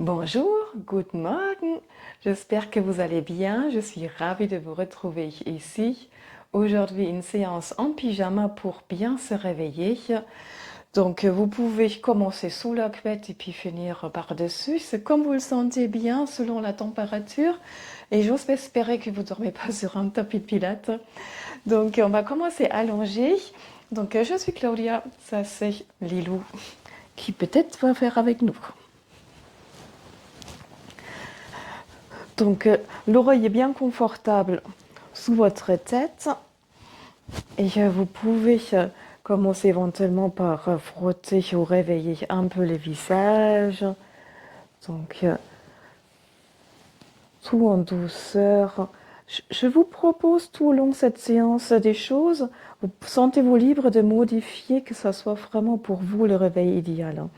Bonjour, guten Morgen, j'espère que vous allez bien. Je suis ravie de vous retrouver ici. Aujourd'hui, une séance en pyjama pour bien se réveiller. Donc, vous pouvez commencer sous la couette et puis finir par-dessus. C'est comme vous le sentez bien selon la température. Et j'ose espérer que vous ne dormez pas sur un tapis de pilates. Donc, on va commencer allongé. Donc, je suis Claudia, ça c'est Lilou qui peut-être va faire avec nous. Donc, l'oreille est bien confortable sous votre tête et vous pouvez commencer éventuellement par frotter ou réveiller un peu le visage. Donc, tout en douceur. Je vous propose tout au long de cette séance des choses. Vous sentez-vous libre de modifier que ça soit vraiment pour vous le réveil idéal.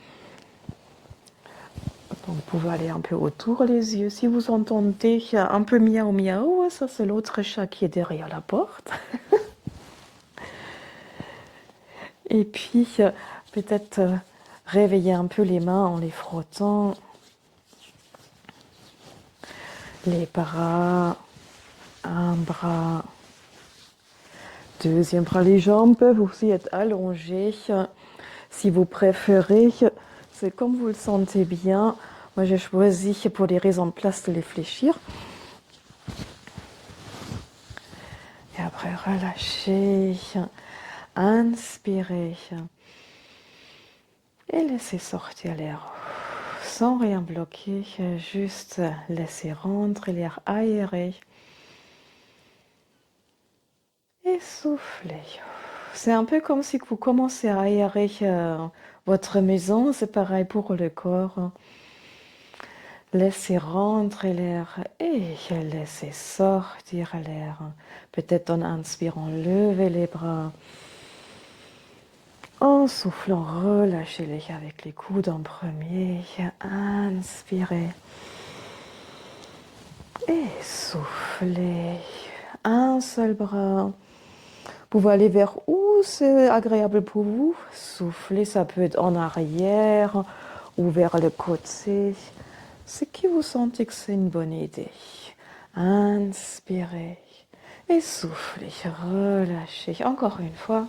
Donc, vous pouvez aller un peu autour les yeux. Si vous entendez un peu miaou miaou, ça c'est l'autre chat qui est derrière la porte. Et puis, peut-être réveiller un peu les mains en les frottant. Les bras, un bras, deuxième bras. Les jambes peuvent aussi être allongées. Si vous préférez, c'est comme vous le sentez bien. Moi, j'ai choisi pour des raisons de place de les fléchir. Et après, relâchez, inspirez. Et laissez sortir l'air sans rien bloquer, juste laisser rentrer l'air aéré. Et soufflez. C'est un peu comme si vous commencez à aérer votre maison, c'est pareil pour le corps. Laissez rentrer l'air et laissez sortir l'air. Peut-être en inspirant, levez les bras. En soufflant, relâchez-les avec les coudes en premier. Inspirez. Et soufflez. Un seul bras. Vous pouvez aller vers où c'est agréable pour vous. Soufflez, ça peut être en arrière ou vers le côté. Ce qui vous sentez que c'est une bonne idée. Inspirez et soufflez. Relâchez. Encore une fois.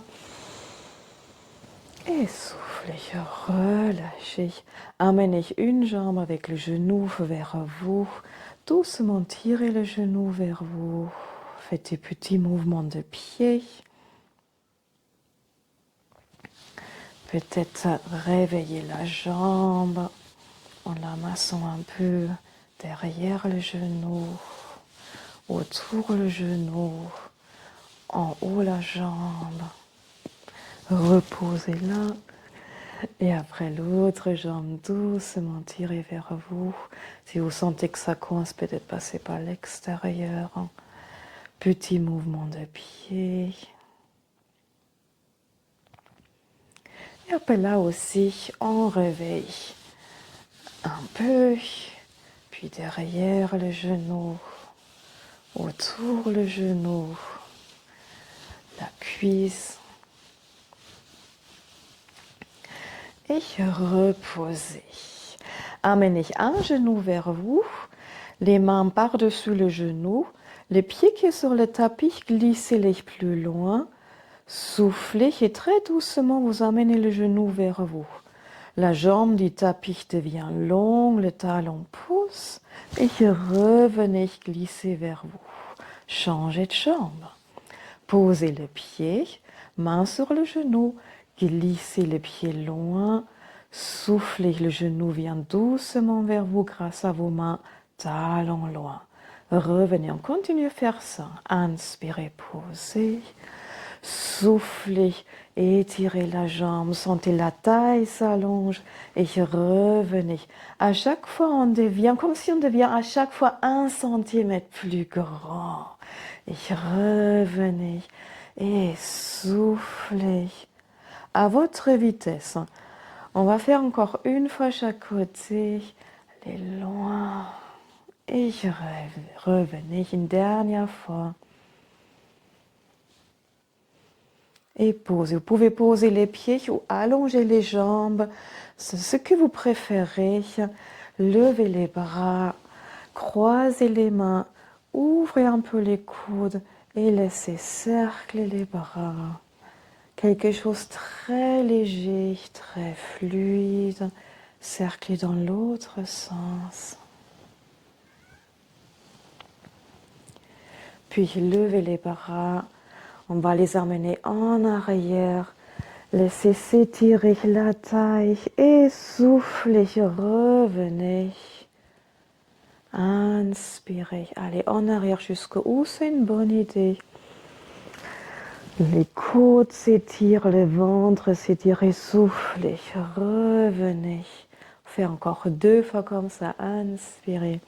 Et soufflez, relâchez. Amenez une jambe avec le genou vers vous. Doucement tirez le genou vers vous. Faites des petits mouvements de pied. Peut-être réveiller la jambe en la massant un peu derrière le genou, autour le genou, en haut la jambe. Reposez-la. Et après l'autre jambe, doucement tirez vers vous. Si vous sentez que ça coince, peut-être passer par l'extérieur. Petit mouvement de pied. Et après là aussi, on réveille un peu. Puis derrière le genou, autour le genou, la cuisse. Et reposez. Amenez un genou vers vous, les mains par-dessus le genou, les pieds qui sont sur le tapis, glissez-les plus loin, soufflez et très doucement vous amenez le genou vers vous. La jambe du tapis devient longue, le talon pousse et revenez glisser vers vous. Changez de jambe. Posez le pied, main sur le genou, glissez le pied loin, soufflez, le genou vient doucement vers vous grâce à vos mains, talons loin. Revenez, on continue à faire ça. Inspirez, posez, soufflez, étirez la jambe, sentez la taille s'allonge et revenez. À chaque fois, on devient, comme si on devient à chaque fois 1 centimètre plus grand. Et revenez et soufflez à votre vitesse. On va faire encore une fois chaque côté. Allez loin et revenez une dernière fois. Et posez. Vous pouvez poser les pieds ou allonger les jambes. C'est ce que vous préférez. levez les bras, croisez les mains, ouvrez un peu les coudes et laissez cercler les bras. Quelque chose de très léger, très fluide, cercler dans l'autre sens. Puis levez les bras, on va les amener en arrière. Laissez s'étirer la taille et soufflez, revenez. Inspirez, allez en arrière jusqu'où c'est une bonne idée. Les côtes s'étirent, le ventre s'étire et soufflez, revenez. Faites encore 2 fois comme ça, inspirez.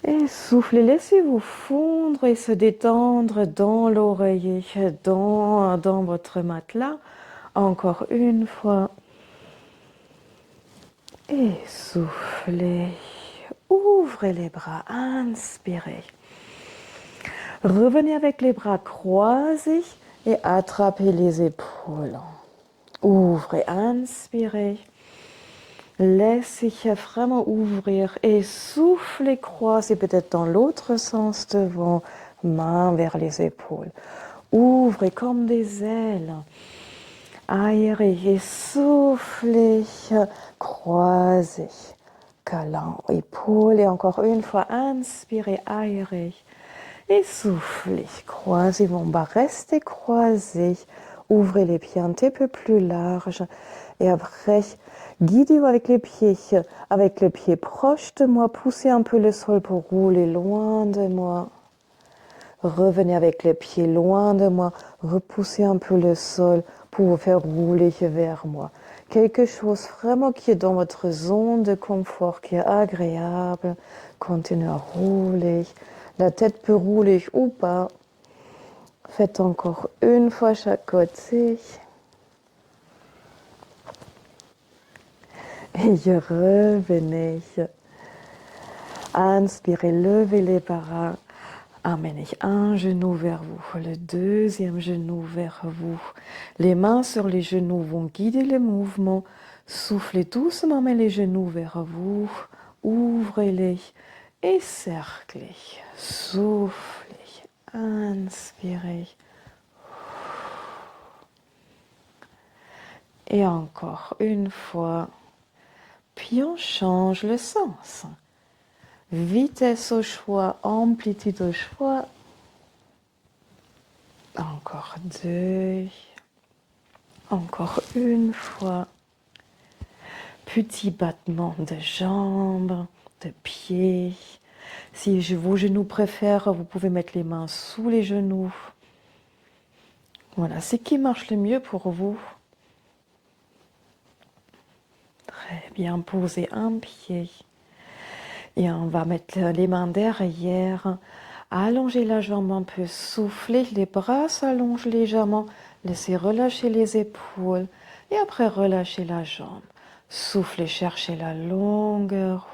Et soufflez, laissez-vous fondre et se détendre dans l'oreiller, dans votre matelas. Encore une fois. Et soufflez. Ouvrez les bras, inspirez. Revenez avec les bras croisés et attrapez les épaules. Ouvrez, inspirez. Laissez vraiment ouvrir et soufflez, croisez peut-être dans l'autre sens devant, main vers les épaules. Ouvrez comme des ailes. Aérez et soufflez, croisez, câlin, épaule et encore une fois, inspirez, aérez et soufflez, croisez vos bras, restez croisés, ouvrez les pieds un petit peu plus larges et après, guidez-vous avec les pieds proches de moi, poussez un peu le sol pour rouler loin de moi. Revenez avec les pieds loin de moi, repoussez un peu le sol pour vous faire rouler vers moi. Quelque chose vraiment qui est dans votre zone de confort, qui est agréable. Continuez à rouler. La tête peut rouler ou pas. Faites encore une fois chaque côté. Et revenez. Inspirez, levez les bras. Amenez un genou vers vous, le deuxième genou vers vous. Les mains sur les genoux vont guider le mouvement. Soufflez doucement, mais les genoux vers vous. Ouvrez-les et cerclez. Soufflez, inspirez. Et encore une fois. Puis on change le sens. Vitesse au choix, amplitude au choix. Encore 2. Encore une fois. Petit battement de jambes, de pieds. Si vos genoux préfèrent, vous pouvez mettre les mains sous les genoux. Voilà, c'est qui marche le mieux pour vous. Très bien, posez un pied. Et on va mettre les mains derrière. Allongez la jambe un peu, soufflez, les bras s'allongent légèrement. Laissez relâcher les épaules. Et après, relâchez la jambe. Soufflez, cherchez la longueur.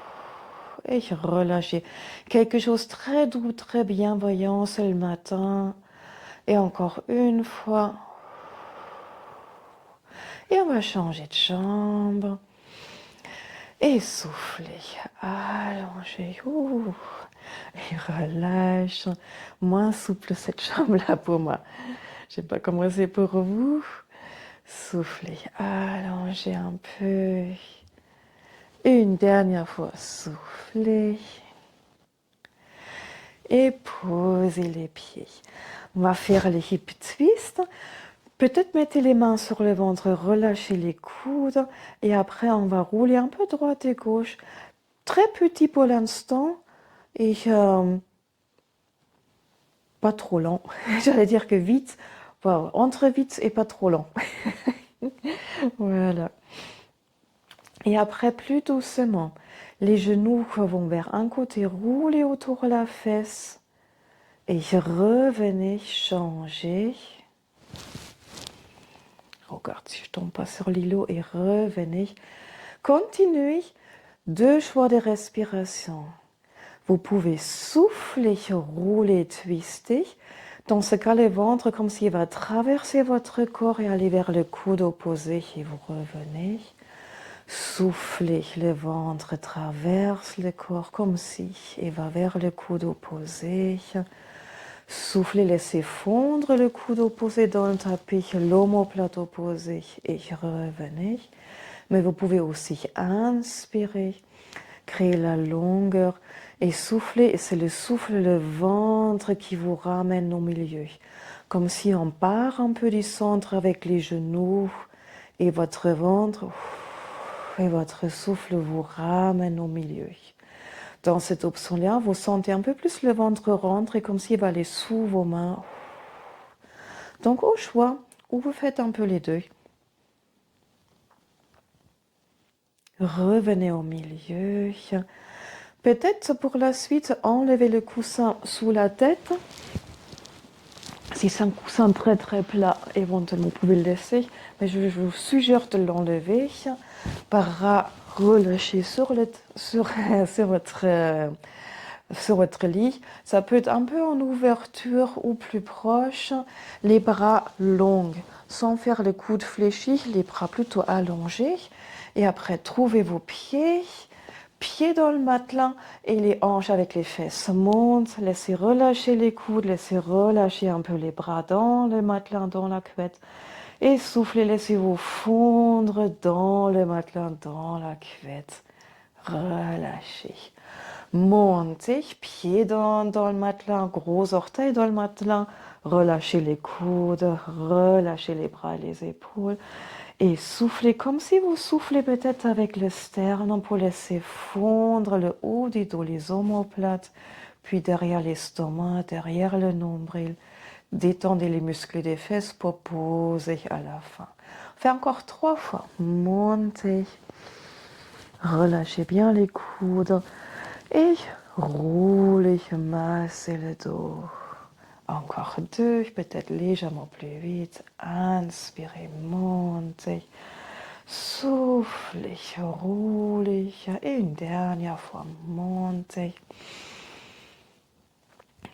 Et relâchez. Quelque chose de très doux, très bienveillant, c'est le matin. Et encore une fois. Et on va changer de jambe. Et soufflez, allongez, et relâche. Moins souple cette jambe-là pour moi. Je ne sais pas comment c'est pour vous. Soufflez, allongez un peu. Une dernière fois, soufflez. Et posez les pieds. On va faire les hip twists. Peut-être mettez les mains sur le ventre, relâchez les coudes et après on va rouler un peu droite et gauche. Très petit pour l'instant et pas trop lent. J'allais dire que vite, voilà, entre vite et pas trop lent. Voilà. Et après plus doucement, les genoux vont vers un côté, roulez autour de la fesse et revenez changer. Regarde si je tombe pas sur l'îlot et revenez. Continuez 2 choix de respiration. Vous pouvez souffler, rouler, twister. Dans ce cas, le ventre comme s'il va traverser votre corps et aller vers le coude opposé et vous revenez. Soufflez, le ventre traverse le corps comme si et va vers le coude opposé. Soufflez, laissez fondre le coude opposé dans le tapis, l'omoplate opposé et revenez. Mais vous pouvez aussi inspirer, créer la longueur et souffler. Et c'est le souffle, le ventre qui vous ramène au milieu. Comme si on part un peu du centre avec les genoux et votre ventre et votre souffle vous ramène au milieu. Dans cette option-là, vous sentez un peu plus le ventre rentrer comme s'il va aller sous vos mains. Donc au choix, ou vous faites un peu les deux. Revenez au milieu. Peut-être pour la suite, enlevez le coussin sous la tête. Si c'est un coussin très très plat, éventuellement vous pouvez le laisser. Mais je vous suggère de l'enlever. Bras relâchés sur votre lit. Ça peut être un peu en ouverture ou plus proche. Les bras longs, sans faire le coude fléchi, les bras plutôt allongés. Et après, trouvez vos pieds. Pieds dans le matelas et les hanches avec les fesses montent. Laissez relâcher les coudes, laissez relâcher un peu les bras dans le matelas, dans la couette. Et soufflez, laissez-vous fondre dans le matelas, dans la couette. Relâchez. Montez, pieds dans le matelas, gros orteils dans le matelas. Relâchez les coudes, relâchez les bras et les épaules. Et soufflez comme si vous soufflez peut-être avec le sternum pour laisser fondre le haut du dos, les omoplates, puis derrière l'estomac, derrière le nombril. Détendez les muscles des fesses pour poser à la fin. On fait encore 3 fois. Montez. Relâchez bien les coudes. Et roulez, massez le dos. Encore 2, peut-être légèrement plus vite. Inspirez, montez. Soufflez, roulez. Et une dernière fois, montez.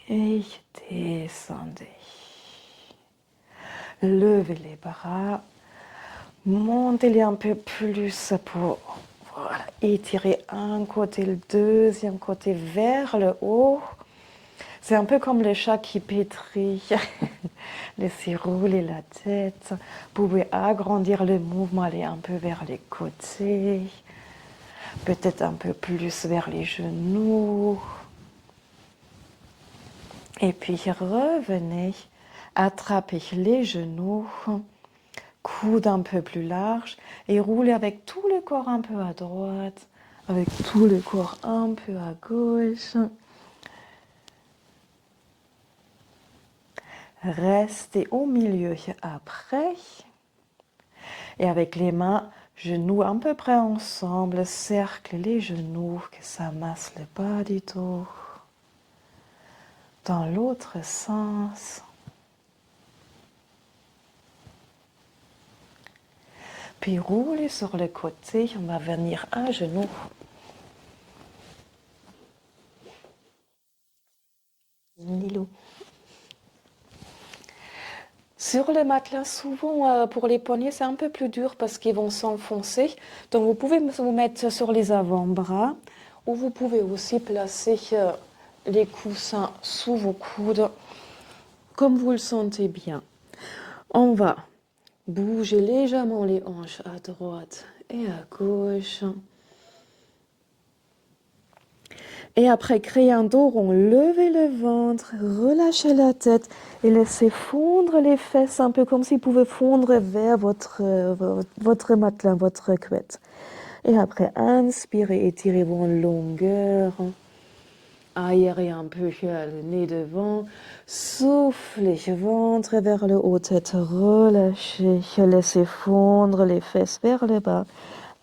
Et descendez. Levez les bras. Montez-les un peu plus pour étirer un côté, le deuxième côté vers le haut. C'est un peu comme le chat qui pétrit. Laissez rouler la tête. Vous pouvez agrandir le mouvement, aller un peu vers les côtés. Peut-être un peu plus vers les genoux. Et puis revenez, attrapez les genoux, coude un peu plus large et roulez avec tout le corps un peu à droite, avec tout le corps un peu à gauche. Restez au milieu après. Et avec les mains, genoux à peu près ensemble, cercle les genoux, que ça masse le bas du dos. Dans l'autre sens. Puis roulez sur le côté, on va venir à genoux. Lilou. Sur le matelas, souvent pour les poignets, c'est un peu plus dur parce qu'ils vont s'enfoncer. Donc vous pouvez vous mettre sur les avant-bras ou vous pouvez aussi placer les coussins sous vos coudes comme vous le sentez bien. On va bouger légèrement les hanches à droite et à gauche. Et après, créez un dos rond, levez le ventre, relâchez la tête et laissez fondre les fesses, un peu comme s'ils pouvaient fondre vers votre matelas, votre couette. Et après, inspirez, étirez-vous en longueur. Aérez un peu le nez devant. Soufflez, ventre vers le haut, tête relâchez. Laissez fondre les fesses vers le bas.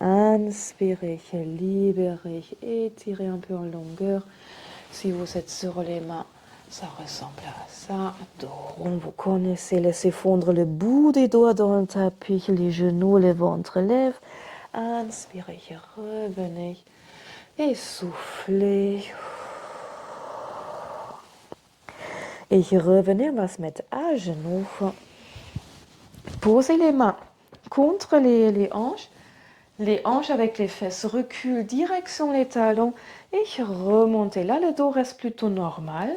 Inspirez, libérez, étirez un peu en longueur. Si vous êtes sur les mains, ça ressemble à ça. Dos rond, vous connaissez. Laissez fondre le bout des doigts dans le tapis, les genoux, le ventre lève. Inspirez, revenez et soufflez. Et revenez, on va se mettre à genoux. Posez les mains contre les hanches. Les hanches avec les fesses reculent direction les talons et remontez. Là, le dos reste plutôt normal.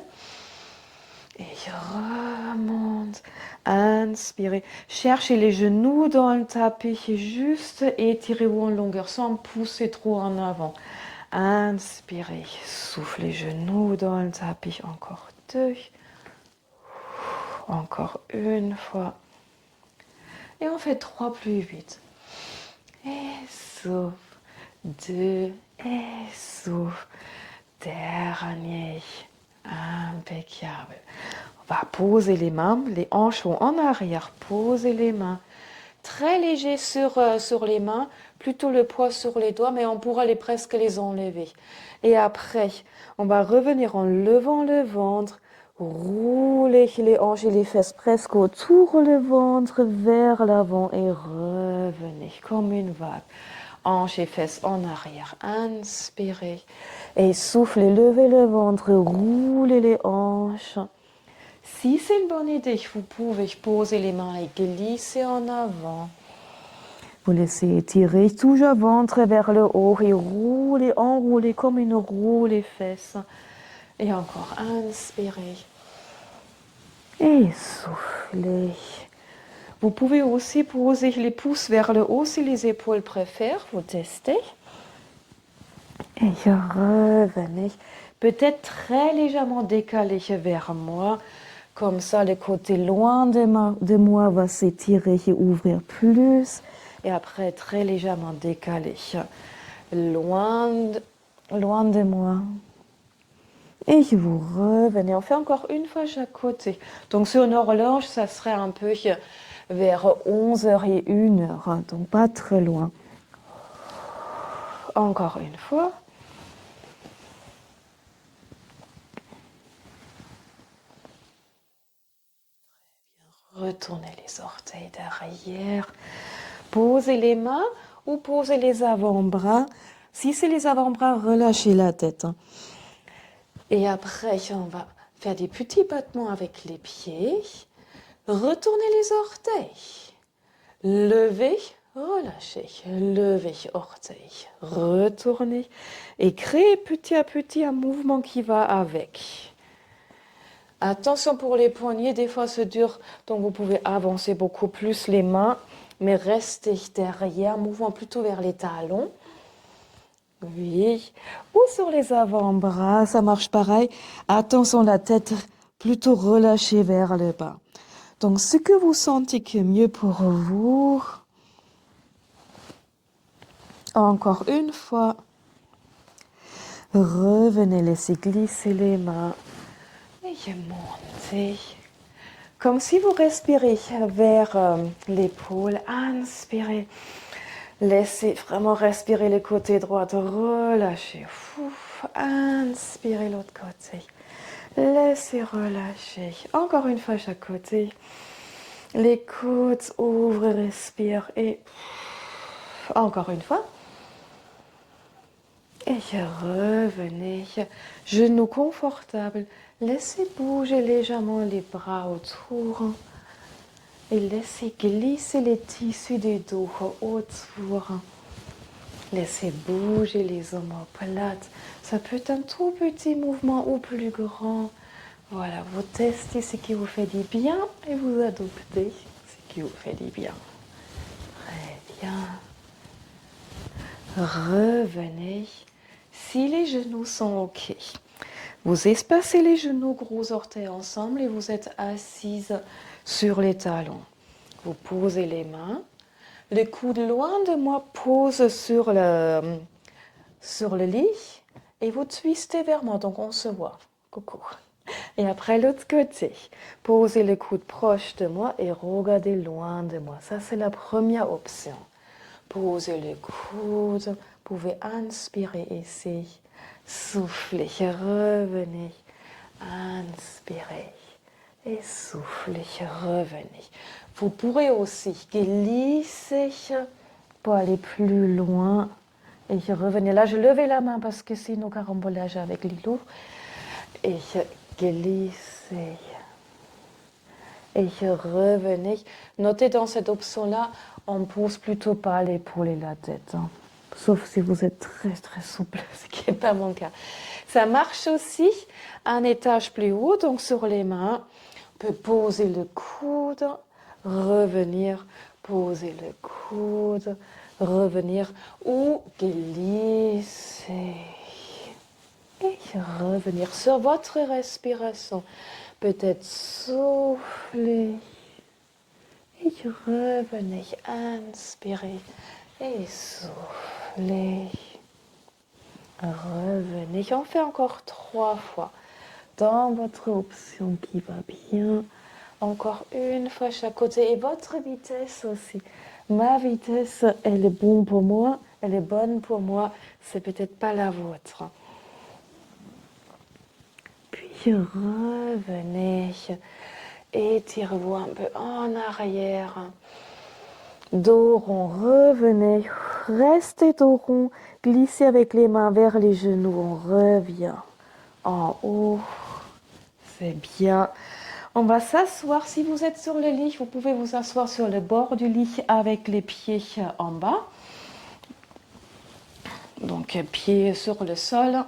Et remonte. Inspirez. Cherchez les genoux dans le tapis. Juste étirez-vous en longueur sans pousser trop en avant. Inspirez. Soufflez les genoux dans le tapis. Encore 2. Encore une fois. Et on fait 3 plus vite. Et souffle. 2. Et souffle. Dernier. Impeccable. On va poser les mains, les hanches vont en arrière, posez les mains. Très léger sur les mains, plutôt le poids sur les doigts, mais on pourra presque les enlever. Et après, on va revenir en levant le ventre, rouler les hanches et les fesses presque autour le ventre, vers l'avant et revenez comme une vague. Hanches et fesses en arrière, inspirez et soufflez, levez le ventre, roulez les hanches. Si c'est une bonne idée, vous pouvez poser les mains et glisser en avant. Vous laissez étirer toujours ventre vers le haut et rouler, enrouler comme une roue les fesses. Et encore, inspirez et soufflez. Vous pouvez aussi poser les pouces vers le haut si les épaules préfèrent. Vous testez. Et revenez. Peut-être très légèrement décalé vers moi. Comme ça, le côté loin de moi va s'étirer et ouvrir plus. Et après, très légèrement décalé. Loin de moi. Et vous revenez. On fait encore une fois chaque côté. Donc sur une horloge, ça serait un peu vers 11h et 1h. Donc pas très loin. Encore une fois. Retournez les orteils derrière. Posez les mains ou posez les avant-bras. Si c'est les avant-bras, relâchez la tête. Et après, on va faire des petits battements avec les pieds. Retournez les orteils. Levez, relâchez. Levez, orteils. Retournez. Et créez petit à petit un mouvement qui va avec. Attention pour les poignets, des fois c'est dur, donc vous pouvez avancer beaucoup plus les mains, mais restez derrière, mouvement plutôt vers les talons. Oui, ou sur les avant-bras, ça marche pareil. Attention, la tête plutôt relâchée vers le bas. Donc, ce que vous sentez qui est mieux pour vous. Encore une fois. Revenez, laissez glisser les mains. Et montez. Comme si vous respirez vers l'épaule. Inspirez. Laissez vraiment respirer le côté droit. Relâchez. Inspirez l'autre côté. Laissez relâcher. Encore une fois chaque côté. Les côtes ouvrent, respire. Et encore une fois. Et revenez. Genoux confortables. Laissez bouger légèrement les bras autour. Et laissez glisser les tissus des dos autour. Laissez bouger les omoplates. Ça peut être un tout petit mouvement ou plus grand. Voilà, vous testez ce qui vous fait du bien et vous adoptez ce qui vous fait du bien. Très bien. Revenez. Si les genoux sont OK, vous espacez les genoux, gros orteils ensemble et vous êtes assise sur les talons. Vous posez les mains. Le coude loin de moi pose sur le lit et vous twistez vers moi, donc on se voit. Coucou. Et après l'autre côté, posez le coude proche de moi et regardez loin de moi. Ça, c'est la première option. Posez le coude, vous pouvez inspirer ici, soufflez, revenez, inspirez et soufflez, revenez. Vous pourrez aussi glisser pour aller plus loin et revenir. Là, je levais la main parce que sinon carambolage avec Lilou. Et glisser. Et revenez. Notez dans cette option-là, on ne pose plutôt pas l'épaule et la tête. Hein. Sauf si vous êtes très très souple, ce qui n'est pas mon cas. Ça marche aussi un étage plus haut, donc sur les mains. On peut poser le coude, revenir, poser le coude, revenir ou glisser. Et revenir sur votre respiration. Peut-être souffler. Et revenez, inspirez et soufflez. Revenez. On fait encore 3 fois. Dans votre option qui va bien. Encore une fois chaque côté. Et votre vitesse aussi. Ma vitesse, elle est bonne pour moi. Elle est bonne pour moi. C'est peut-être pas la vôtre. Puis revenez. Étirez-vous un peu en arrière. Dos rond, revenez. Restez dos rond. Glissez avec les mains vers les genoux. On revient en haut. C'est bien. On va s'asseoir. Si vous êtes sur le lit, vous pouvez vous asseoir sur le bord du lit avec les pieds en bas. Donc, pieds sur le sol.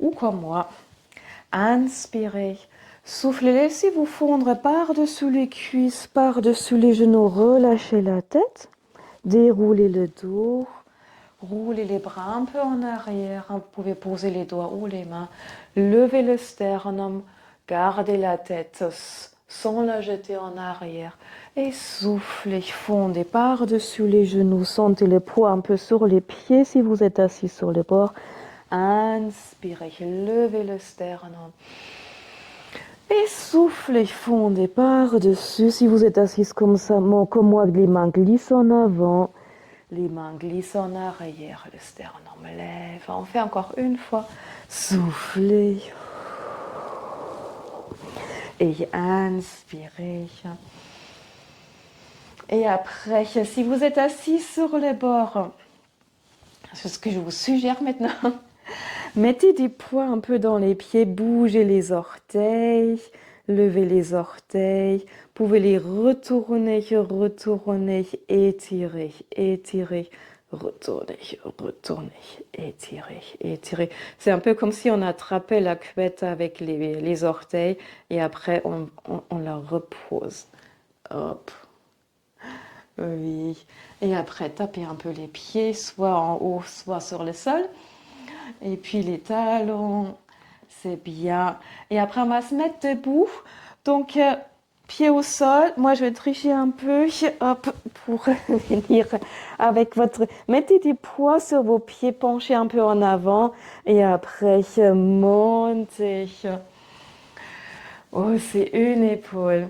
Ou comme moi. Inspirez. Soufflez, laissez-vous fondre par-dessus les cuisses, par-dessus les genoux. Relâchez la tête. Déroulez le dos. Roulez les bras un peu en arrière. Vous pouvez poser les doigts ou les mains. Levez le sternum. Gardez la tête sans la jeter en arrière. Et soufflez, fondez par-dessus les genoux. Sentez le poids un peu sur les pieds si vous êtes assis sur le bord. Inspirez, levez le sternum. Et soufflez, fondez par-dessus. Si vous êtes assis comme ça, comme moi, les mains glissent en avant. Les mains glissent en arrière. Le sternum lève. On fait encore une fois. Soufflez. Et inspirez. Et après, si vous êtes assis sur le bord, c'est ce que je vous suggère maintenant. Mettez des poids un peu dans les pieds, bougez les orteils, levez les orteils. Vous pouvez les retourner, étirer, étirer, retourner, étirer, étirer. C'est un peu comme si on attrapait la couette avec les orteils et après on la repose. Hop. Oui. Et après, tapez un peu les pieds, soit en haut, soit sur le sol. Et puis les talons, c'est bien. Et après, on va se mettre debout. Donc, pied au sol. Moi, je vais tricher un peu, hop, pour venir avec votre... Mettez des poids sur vos pieds, penchez un peu en avant. Et après, montez. Oh, c'est une épaule.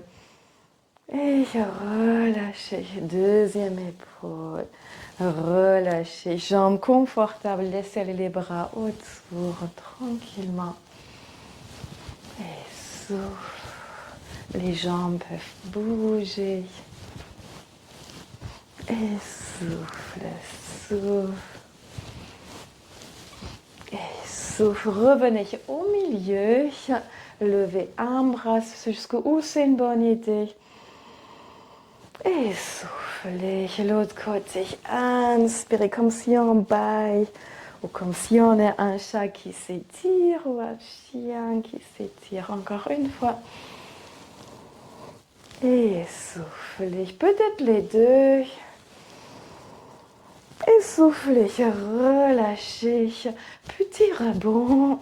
Et relâchez. Deuxième épaule. Relâchez, jambes confortables, laissez les bras autour tranquillement. Et souffle, les jambes peuvent bouger. Et souffle, souffle. Et souffle, revenez au milieu. Levez un bras jusqu'où c'est une bonne idée. Et soufflez l'autre côté. Inspirez comme si on baille. Ou comme si on est un chat qui s'étire ou un chien qui s'étire. Encore une fois. Et soufflez. Peut-être les deux. Et soufflez. Relâchez. Petit rebond.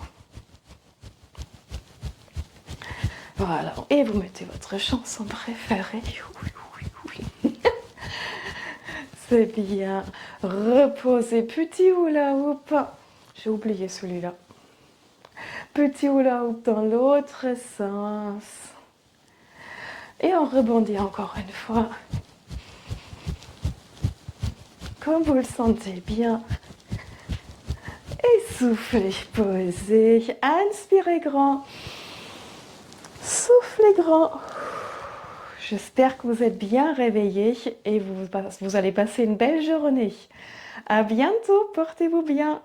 Voilà. Et vous mettez votre chanson préférée. C'est bien. Reposez. Petit hula hoop. J'ai oublié celui-là. Petit hula hoop dans l'autre sens. Et on rebondit encore une fois. Comme vous le sentez bien. Et soufflez, posez. Inspirez grand. Soufflez grand. J'espère que vous êtes bien réveillés et vous allez passer une belle journée. À bientôt, portez-vous bien.